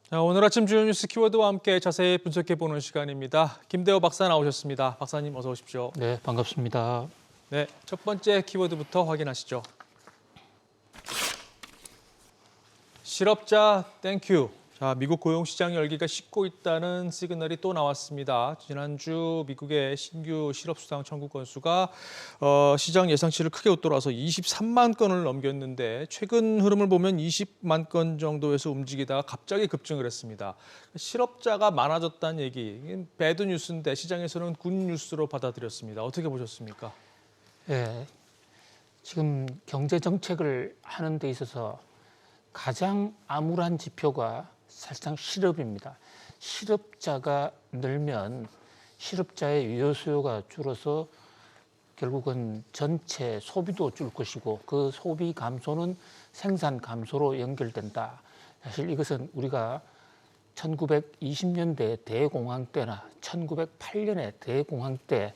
자, 오늘 아침 주요 뉴스 키워드와 함께 자세히 분석해보는 시간입니다. 김대호 박사 나오셨습니다. 박사님 어서 오십시오. 네, 반갑습니다. 네, 첫 번째 키워드부터 확인하시죠. 실업자 땡큐. 자, 미국 고용시장 열기가 식고 있다는 시그널이 또 나왔습니다. 지난주 미국의 신규 실업수당 청구 건수가 시장 예상치를 크게 웃돌아서 23만 건을 넘겼는데 최근 흐름을 보면 20만 건 정도에서 움직이다가 갑자기 급증을 했습니다. 실업자가 많아졌다는 얘기, 배드 뉴스인데 시장에서는 굿 뉴스로 받아들였습니다. 어떻게 보셨습니까? 네, 지금 경제 정책을 하는 데 있어서 가장 암울한 지표가 사실상 실업입니다. 실업자가 늘면 실업자의 유효 수요가 줄어서 결국은 전체 소비도 줄 것이고 그 소비 감소는 생산 감소로 연결된다. 사실 이것은 우리가 1920년대 대공황 때나 1908년의 대공황 때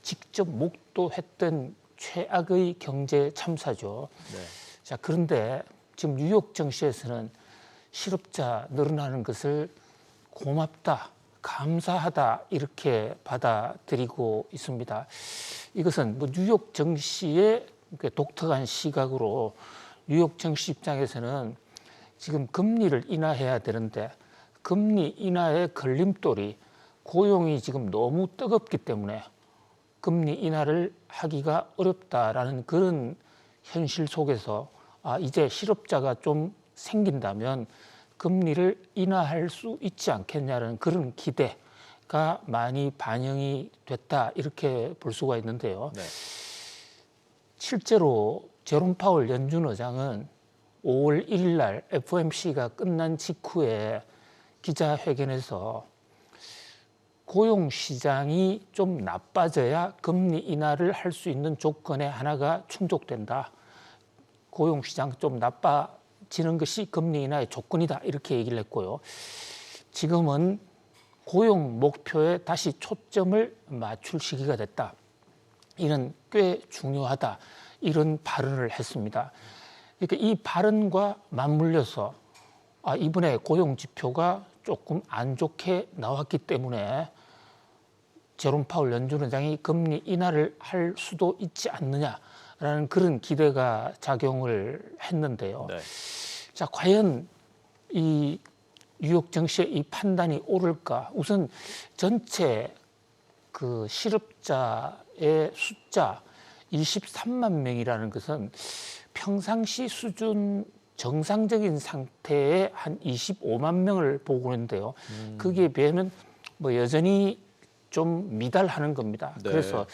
직접 목도했던 최악의 경제 참사죠. 네. 자, 그런데 지금 뉴욕 증시에서는 실업자 늘어나는 것을 고맙다, 감사하다 이렇게 받아들이고 있습니다. 이것은 뭐 뉴욕 증시의 독특한 시각으로 뉴욕 증시 입장에서는 지금 금리를 인하해야 되는데 금리 인하의 걸림돌이 고용이 지금 너무 뜨겁기 때문에 금리 인하를 하기가 어렵다라는 그런 현실 속에서 이제 실업자가 좀 생긴다면 금리를 인하할 수 있지 않겠냐는 그런 기대가 많이 반영이 됐다 이렇게 볼 수가 있는데요. 네. 실제로 제롬 파월 연준 의장은 5월 1일 날 FOMC가 끝난 직후에 기자회견에서 고용 시장이 좀 나빠져야 금리 인하를 할 수 있는 조건의 하나가 충족된다. 고용 시장 좀 나빠지는 것이 금리 인하의 조건이다. 이렇게 얘기를 했고요. 지금은 고용 목표에 다시 초점을 맞출 시기가 됐다. 이런 꽤 중요하다. 이런 발언을 했습니다. 그러니까 이 발언과 맞물려서 이번에 고용 지표가 조금 안 좋게 나왔기 때문에 제롬 파월 연준 의장이 금리 인하를 할 수도 있지 않느냐라는 그런 기대가 작용을 했는데요. 네. 자, 과연 이 뉴욕 증시의 이 판단이 옳을까? 우선 전체 그 실업자의 숫자 23만 명이라는 것은 평상시 수준 정상적인 상태의 한 25만 명을 보고 있는데요. 그게 비하면 뭐 여전히 좀 미달하는 겁니다. 네. 그래서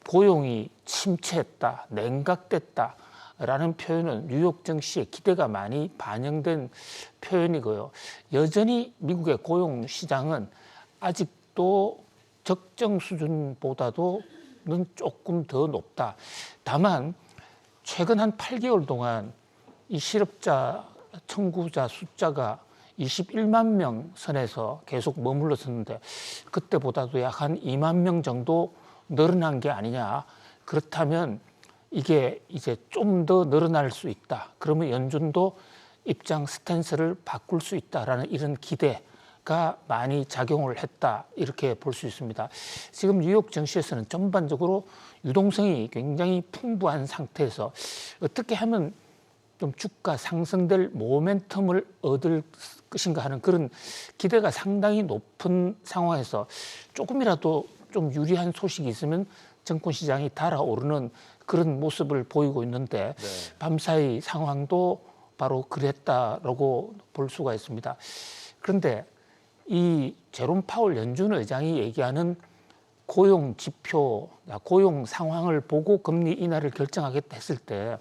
고용이 침체했다, 냉각됐다라는 표현은 뉴욕 증시에 기대가 많이 반영된 표현이고요. 여전히 미국의 고용 시장은 아직도 적정 수준보다도는 조금 더 높다. 다만 최근 한 8개월 동안 이 실업자 청구자 숫자가 21만 명 선에서 계속 머물렀었는데 그때보다도 약 한 2만 명 정도 늘어난 게 아니냐. 그렇다면 이게 이제 좀 더 늘어날 수 있다. 그러면 연준도 입장 스탠스를 바꿀 수 있다라는 이런 기대가 많이 작용을 했다. 이렇게 볼 수 있습니다. 지금 뉴욕 증시에서는 전반적으로 유동성이 굉장히 풍부한 상태에서 어떻게 하면 좀 주가 상승될 모멘텀을 얻을 것인가 하는 그런 기대가 상당히 높은 상황에서 조금이라도 좀 유리한 소식이 있으면 증권시장이 달아오르는 그런 모습을 보이고 있는데 네. 밤사이 상황도 바로 그랬다라고 볼 수가 있습니다. 그런데 이 제롬 파월 연준 의장이 얘기하는 고용 지표, 고용 상황을 보고 금리 인하를 결정하겠다 했을 때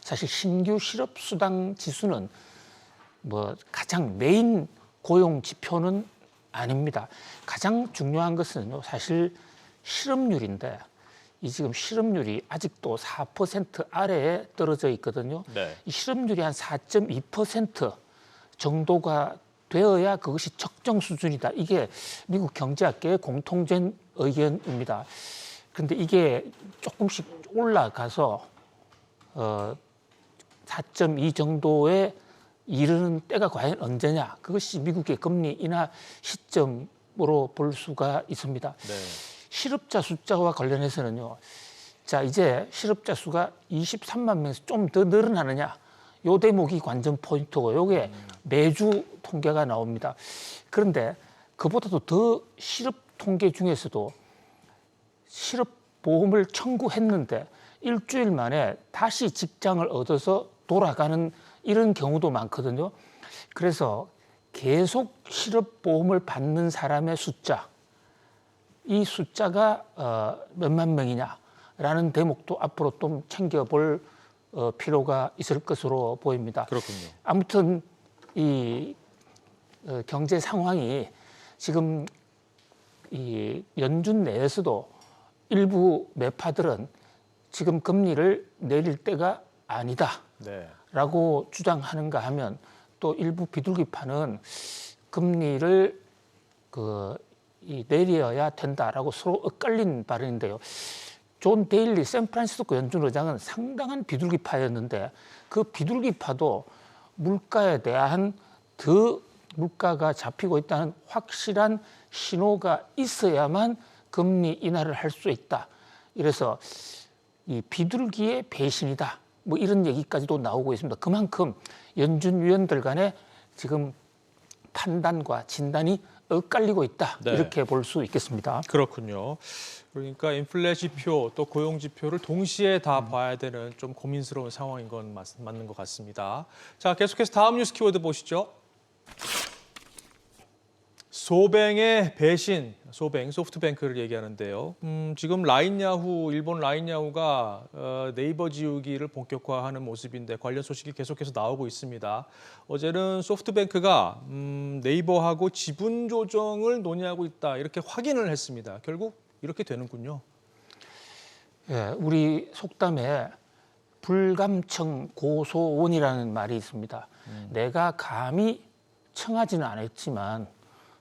사실 신규 실업수당 지수는 뭐 가장 메인 고용 지표는 아닙니다. 가장 중요한 것은 사실 실업률인데 이 지금 실업률이 아직도 4% 아래에 떨어져 있거든요. 네. 이 실업률이 한 4.2% 정도가 되어야 그것이 적정 수준이다. 이게 미국 경제학계의 공통된 의견입니다. 그런데 이게 조금씩 올라가서 4.2 정도에 이르는 때가 과연 언제냐? 그것이 미국의 금리 인하 시점으로 볼 수가 있습니다. 네. 실업자 숫자와 관련해서는요. 자, 이제 실업자 수가 23만 명에서 좀 더 늘어나느냐? 요 대목이 관전 포인트고 요게 매주 통계가 나옵니다. 그런데 그보다도 더 실업 통계 중에서도 실업 보험을 청구했는데 일주일 만에 다시 직장을 얻어서 돌아가는 이런 경우도 많거든요. 그래서 계속 실업 보험을 받는 사람의 숫자, 이 숫자가 몇만 명이냐라는 대목도 앞으로 좀 챙겨볼 필요가 있을 것으로 보입니다. 그렇군요. 아무튼 이 경제 상황이 지금 이 연준 내에서도 일부 매파들은 지금 금리를 내릴 때가 아니다라고 네. 주장하는가 하면 또 일부 비둘기파는 금리를 내려야 된다라고 서로 엇갈린 발언인데요. 존 데일리 샌프란시스코 연준 의장은 상당한 비둘기파였는데 그 비둘기파도 물가에 대한 더 물가가 잡히고 있다는 확실한 신호가 있어야만 금리 인하를 할 수 있다. 이래서 이 비둘기의 배신이다. 뭐 이런 얘기까지도 나오고 있습니다. 그만큼 연준 위원들 간에 지금 판단과 진단이 엇갈리고 있다. 네. 이렇게 볼 수 있겠습니다. 그렇군요. 그러니까 인플레 지표 또 고용 지표를 동시에 다 봐야 되는 좀 고민스러운 상황인 건 맞는 것 같습니다. 자, 계속해서 다음 뉴스 키워드 보시죠. 소뱅의 배신, 소뱅, 소프트뱅크를 얘기하는데요. 지금 라인야후, 일본 라인야후가 네이버 지우기를 본격화하는 모습인데 관련 소식이 계속해서 나오고 있습니다. 어제는 소프트뱅크가 네이버하고 지분 조정을 논의하고 있다 이렇게 확인을 했습니다. 결국 이렇게 되는군요. 예, 우리 속담에 불감청 고소원이라는 말이 있습니다. 내가 감히 청하지는 않았지만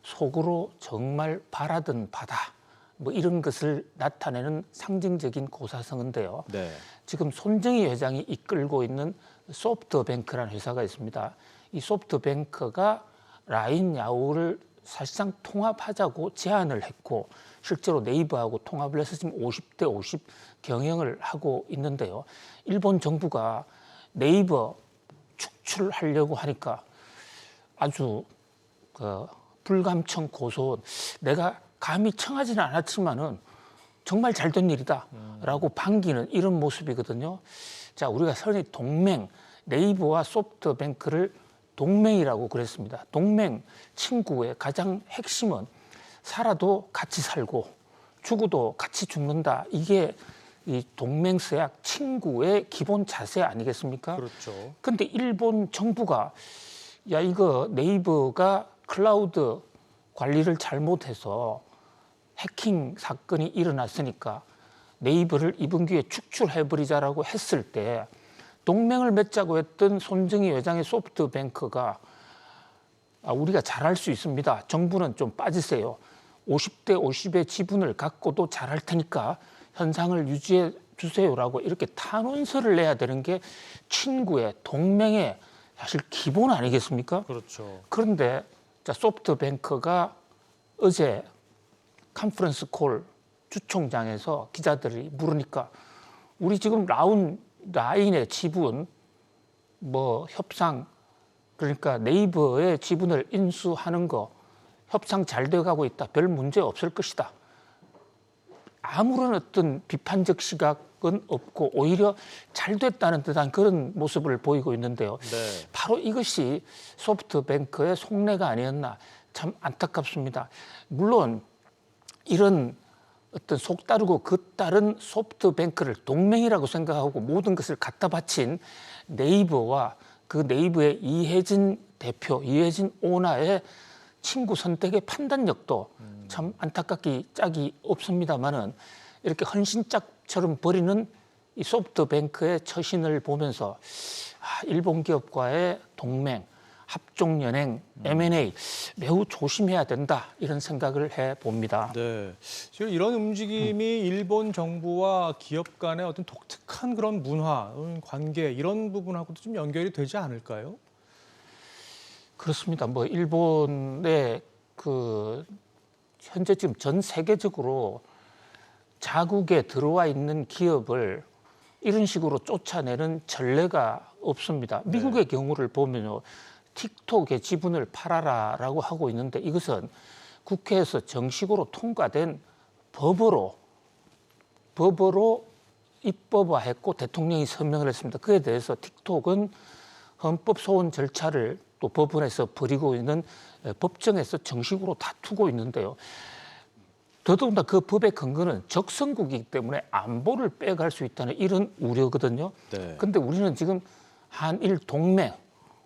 속으로 정말 바라던 바다, 뭐 이런 것을 나타내는 상징적인 고사성어인데요. 네. 지금 손정희 회장이 이끌고 있는 소프트뱅크라는 회사가 있습니다. 이 소프트뱅크가 라인야후를 사실상 통합하자고 제안을 했고 실제로 네이버하고 통합을 해서 지금 50대 50 경영을 하고 있는데요. 일본 정부가 네이버 축출하려고 하니까 아주 불감청 고소원, 내가 감히 청하지는 않았지만은 정말 잘된 일이다라고 반기는 이런 모습이거든요. 자, 우리가 선의 동맹, 네이버와 소프트뱅크를 동맹이라고 그랬습니다. 동맹, 친구의 가장 핵심은 살아도 같이 살고 죽어도 같이 죽는다. 이게 이 동맹서약 친구의 기본 자세 아니겠습니까? 그렇죠. 그런데 일본 정부가 야, 이거 네이버가 클라우드 관리를 잘못해서 해킹 사건이 일어났으니까 네이버를 이번 기회에 축출해버리자라고 했을 때 동맹을 맺자고 했던 손정희 회장의 소프트뱅크가 우리가 잘할 수 있습니다. 정부는 좀 빠지세요. 50대 50의 지분을 갖고도 잘할 테니까 현상을 유지해 주세요라고 이렇게 탄원서를 내야 되는 게 친구의 동맹의 사실 기본 아니겠습니까? 그렇죠. 그런데 자, 소프트뱅크가 어제 컨퍼런스 콜 주총장에서 기자들이 물으니까 우리 지금 라인의 지분 뭐 협상 그러니까 네이버의 지분을 인수하는 거 협상 잘 돼가고 있다. 별 문제 없을 것이다. 아무런 어떤 비판적 시각은 없고 오히려 잘 됐다는 듯한 그런 모습을 보이고 있는데요. 네. 바로 이것이 소프트뱅크의 속내가 아니었나 참 안타깝습니다. 물론 이런 어떤 속다르고 겉다른 소프트뱅크를 동맹이라고 생각하고 모든 것을 갖다 바친 네이버와 그 네이버의 이혜진 대표, 이혜진 오너의 친구 선택의 판단력도 참 안타깝기 짝이 없습니다만은 이렇게 헌신짝처럼 버리는 이 소프트뱅크의 처신을 보면서 일본 기업과의 동맹, 합종연행, M&A 매우 조심해야 된다 이런 생각을 해봅니다. 네. 지금 이런 움직임이 일본 정부와 기업 간의 어떤 독특한 그런 문화, 관계 이런 부분하고도 좀 연결이 되지 않을까요? 그렇습니다. 뭐 일본의 현재 지금 전 세계적으로 자국에 들어와 있는 기업을 이런 식으로 쫓아내는 전례가 없습니다. 미국의 경우를 보면요, 틱톡의 지분을 팔아라라고 하고 있는데 이것은 국회에서 정식으로 통과된 법으로 입법화했고 대통령이 서명을 했습니다. 그에 대해서 틱톡은 헌법 소원 절차를 또 법원에서 벌이고 있는 법정에서 정식으로 다투고 있는데요. 더더군다나 그 법의 근거는 적성국이기 때문에 안보를 빼갈 수 있다는 이런 우려거든요. 그런데 우리는 지금 한일 동맹,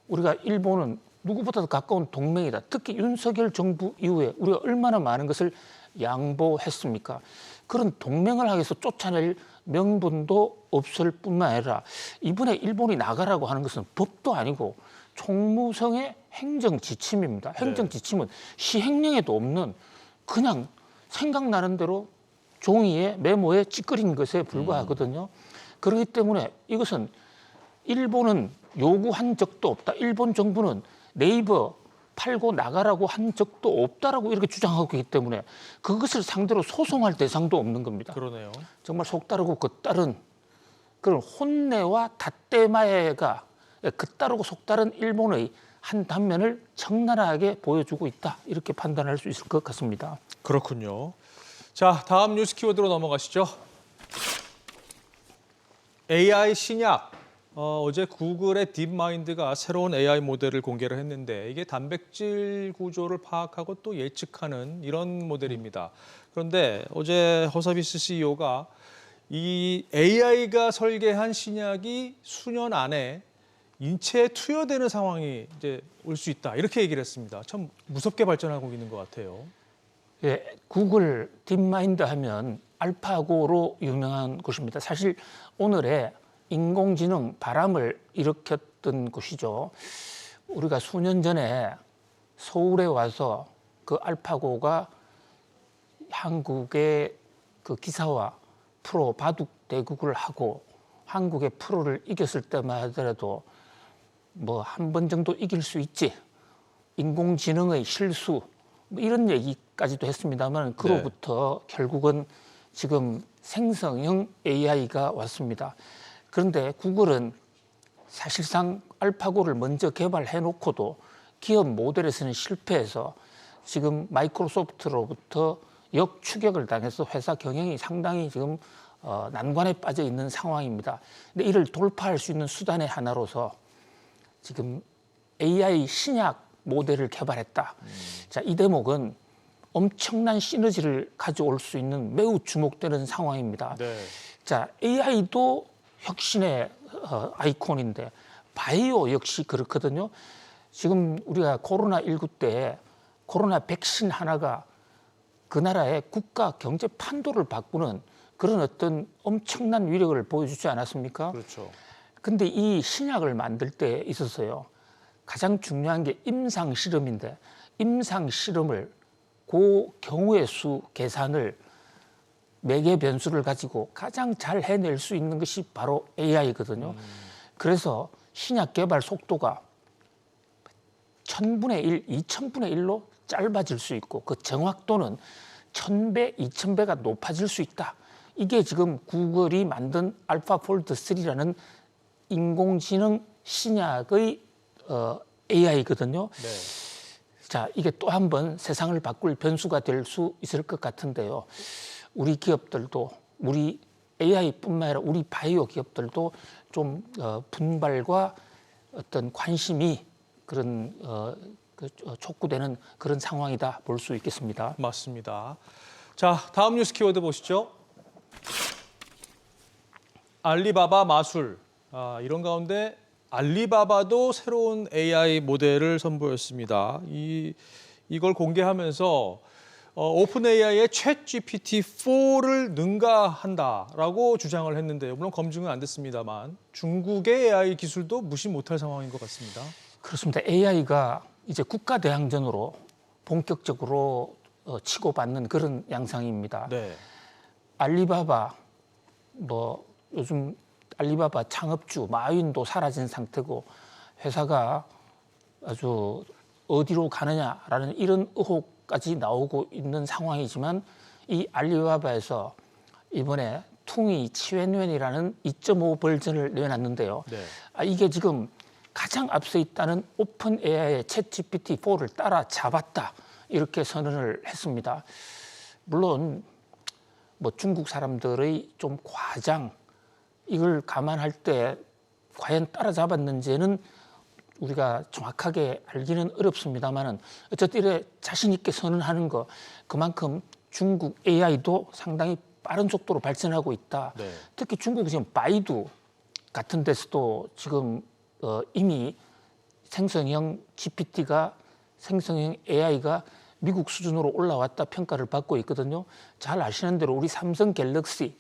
우리가 일본은 누구보다도 가까운 동맹이다. 특히 윤석열 정부 이후에 우리가 얼마나 많은 것을 양보했습니까? 그런 동맹을 하기 위해서 쫓아낼 명분도 없을 뿐만 아니라 이번에 일본이 나가라고 하는 것은 법도 아니고 총무성의 행정지침입니다. 행정지침은 시행령에도 없는 그냥 생각나는 대로 종이에 메모에 찌끄린 것에 불과하거든요. 그렇기 때문에 이것은 일본은 요구한 적도 없다. 일본 정부는 네이버 팔고 나가라고 한 적도 없다라고 이렇게 주장하고 있기 때문에 그것을 상대로 소송할 대상도 없는 겁니다. 그러네요. 정말 속다르고 겉다른 그런 혼내와 닷대마애가 겉다르고 속다른 일본의 한 단면을 적나라하게 보여주고 있다. 이렇게 판단할 수 있을 것 같습니다. 그렇군요. 자, 다음 뉴스 키워드로 넘어가시죠. AI 신약. 어제 구글의 딥마인드가 새로운 AI 모델을 공개를 했는데 이게 단백질 구조를 파악하고 또 예측하는 이런 모델입니다. 그런데 어제 허서비스 CEO가 이 AI가 설계한 신약이 수년 안에 인체에 투여되는 상황이 이제 올 수 있다. 이렇게 얘기를 했습니다. 참 무섭게 발전하고 있는 것 같아요. 예, 구글 딥마인드 하면 알파고로 유명한 곳입니다. 사실 오늘의 인공지능 바람을 일으켰던 곳이죠. 우리가 수년 전에 서울에 와서 그 알파고가 한국의 그 기사와 프로 바둑 대국을 하고 한국의 프로를 이겼을 때만 하더라도 뭐 한 번 정도 이길 수 있지. 인공지능의 실수 뭐 이런 얘기까지도 했습니다만 그로부터 결국은 지금 생성형 AI가 왔습니다. 그런데 구글은 사실상 알파고를 먼저 개발해 놓고도 기업 모델에서는 실패해서 지금 마이크로소프트로부터 역추격을 당해서 회사 경영이 상당히 지금 난관에 빠져 있는 상황입니다. 근데 이를 돌파할 수 있는 수단의 하나로서 지금 AI 신약 모델을 개발했다. 자, 이 대목은 엄청난 시너지를 가져올 수 있는 매우 주목되는 상황입니다. 네. 자, AI도 혁신의 아이콘인데 바이오 역시 그렇거든요. 지금 우리가 코로나19 때 코로나 백신 하나가 그 나라의 국가 경제 판도를 바꾸는 그런 어떤 엄청난 위력을 보여주지 않았습니까? 그렇죠. 근데 이 신약을 만들 때 있어서요. 가장 중요한 게 임상 실험인데 임상 실험을 그 경우의 수 계산을 매개 변수를 가지고 가장 잘 해낼 수 있는 것이 바로 AI거든요. 그래서 신약 개발 속도가 1000분의 1, 2000분의 1로 짧아질 수 있고 그 정확도는 1000배, 2000배가 높아질 수 있다. 이게 지금 구글이 만든 알파폴드 3라는 인공지능 신약의 AI거든요. 네. 자, 이게 또 한 번 세상을 바꿀 변수가 될 수 있을 것 같은데요. 우리 기업들도 우리 AI뿐만 아니라 우리 바이오 기업들도 좀 분발과 어떤 관심이 그런 촉구되는 그런 상황이다 볼 수 있겠습니다. 맞습니다. 자, 다음 뉴스 키워드 보시죠. 알리바바 마술. 이런 가운데 알리바바도 새로운 AI 모델을 선보였습니다. 이걸 공개하면서 오픈 AI의 챗 GPT-4를 능가한다라고 주장을 했는데요. 물론 검증은 안 됐습니다만 중국의 AI 기술도 무시 못할 상황인 것 같습니다. 그렇습니다. AI가 이제 국가 대항전으로 본격적으로 치고받는 그런 양상입니다. 네. 알리바바 뭐 요즘 알리바바 창업주 마윈도 사라진 상태고 회사가 아주 어디로 가느냐라는 이런 의혹까지 나오고 있는 상황이지만 이 알리바바에서 이번에 퉁이 치웬웬이라는 2.5 버전을 내놨는데요. 네. 이게 지금 가장 앞서 있다는 오픈 AI의 챗 GPT-4를 따라잡았다 이렇게 선언을 했습니다. 물론 뭐 중국 사람들의 좀 과장 이걸 감안할 때 과연 따라잡았는지는 우리가 정확하게 알기는 어렵습니다만은 어쨌든 이래 자신 있게 선언하는 거 그만큼 중국 AI도 상당히 빠른 속도로 발전하고 있다. 네. 특히 중국이 지금 바이두 같은 데서도 지금 이미 생성형 GPT가 생성형 AI가 미국 수준으로 올라왔다 평가를 받고 있거든요. 잘 아시는 대로 우리 삼성 갤럭시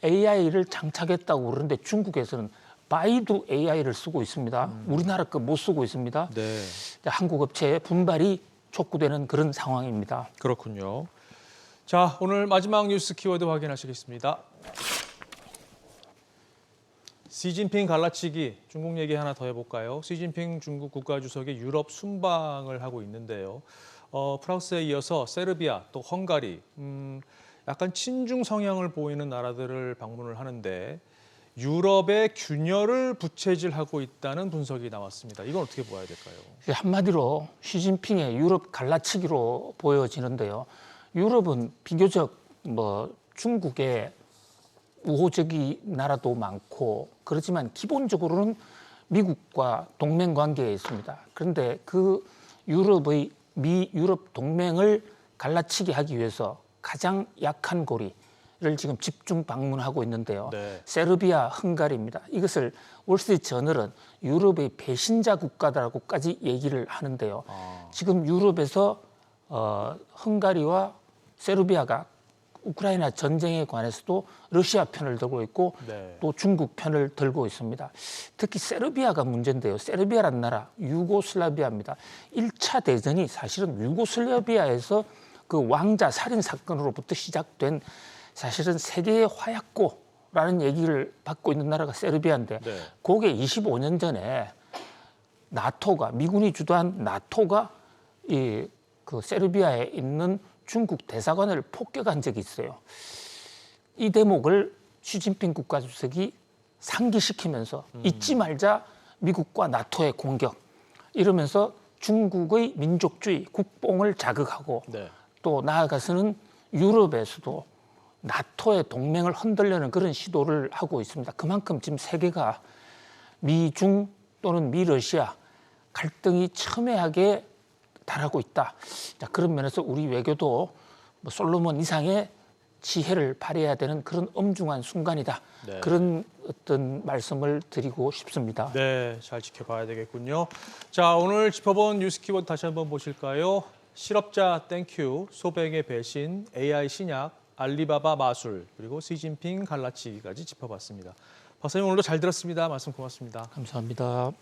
AI를 장착했다고 그러는데 중국에서는 바이두 AI를 쓰고 있습니다. 우리나라 거 못 쓰고 있습니다. 네. 한국 업체의 분발이 촉구되는 그런 상황입니다. 그렇군요. 자, 오늘 마지막 뉴스 키워드 확인하시겠습니다. 시진핑 갈라치기, 중국 얘기 하나 더 해볼까요? 시진핑 중국 국가주석이 유럽 순방을 하고 있는데요. 프랑스에 이어서 세르비아, 또 헝가리, 약간 친중 성향을 보이는 나라들을 방문을 하는데 유럽의 균열을 부채질하고 있다는 분석이 나왔습니다. 이건 어떻게 봐야 될까요? 한마디로 시진핑의 유럽 갈라치기로 보여지는데요. 유럽은 비교적 뭐 중국의 우호적인 나라도 많고 그렇지만 기본적으로는 미국과 동맹 관계에 있습니다. 그런데 그 유럽의 미유럽 동맹을 갈라치기 하기 위해서 가장 약한 고리를 지금 집중 방문하고 있는데요. 네. 세르비아, 헝가리입니다. 이것을 월스트리트저널은 유럽의 배신자 국가다라고까지 얘기를 하는데요. 지금 유럽에서 헝가리와 세르비아가 우크라이나 전쟁에 관해서도 러시아 편을 들고 있고 네. 또 중국 편을 들고 있습니다. 특히 세르비아가 문제인데요. 세르비아라는 나라 유고슬라비아입니다. 1차 대전이 사실은 유고슬라비아에서 그 왕자 살인 사건으로부터 시작된 사실은 세계의 화약고라는 얘기를 받고 있는 나라가 세르비아인데 네. 그게 25년 전에 나토가 미군이 주도한 나토가 그 세르비아에 있는 중국 대사관을 폭격한 적이 있어요. 이 대목을 시진핑 국가주석이 상기시키면서 잊지 말자 미국과 나토의 공격 이러면서 중국의 민족주의, 국뽕을 자극하고 네. 또 나아가서는 유럽에서도 나토의 동맹을 흔들려는 그런 시도를 하고 있습니다. 그만큼 지금 세계가 미중 또는 미러시아 갈등이 첨예하게 달하고 있다. 자, 그런 면에서 우리 외교도 뭐 솔로몬 이상의 지혜를 발휘해야 되는 그런 엄중한 순간이다. 네. 그런 어떤 말씀을 드리고 싶습니다. 네, 잘 지켜봐야 되겠군요. 자, 오늘 짚어본 뉴스 키워드 다시 한번 보실까요? 실업자 땡큐, 소백의 배신, AI 신약, 알리바바 마술, 그리고 시진핑 갈라치기까지 짚어봤습니다. 박사님 오늘도 잘 들었습니다. 말씀 고맙습니다. 감사합니다.